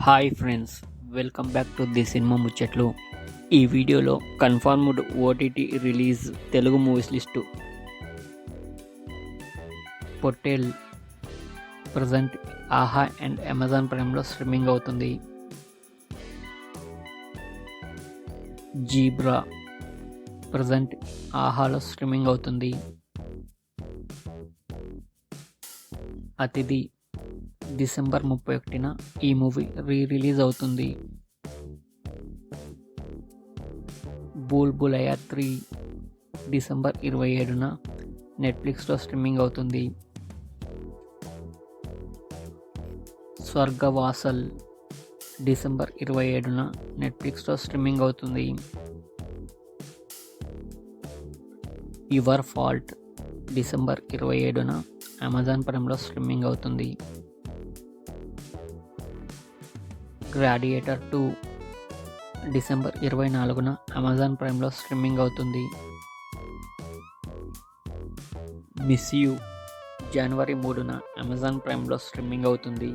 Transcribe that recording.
Hi friends, welcome back to the cinema ముచ్చట్లు. ఈ వీడియోలో confirmed OTT release Telugu movies list. Pottel present Aha and Amazon ప్రైమ్లో streaming అవుతుంది. Zebra present ఆహాలో స్ట్రీమింగ్ అవుతుంది. అతిథి డిసెంబర్ 31న ఈ మూవీ రిలీజ్ అవుతుంది. బూల్ బులయా 3 డిసెంబర్ 27న నెట్ఫ్లిక్స్లో స్ట్రీమింగ్ అవుతుంది. స్వర్గవాసల్ డిసెంబర్ 27న నెట్ఫ్లిక్స్లో స్ట్రీమింగ్ అవుతుంది. యువర్ ఫాల్ట్ డిసెంబర్ 27న అమెజాన్ ప్రైమ్లో స్ట్రీమింగ్ అవుతుంది. గ్లాడియేటర్ 2 డిసెంబర్ 24న అమెజాన్ ప్రైమ్లో స్ట్రీమింగ్ అవుతుంది. మిస్ యూ జనవరి 3న అమెజాన్ ప్రైమ్లో స్ట్రీమింగ్ అవుతుంది.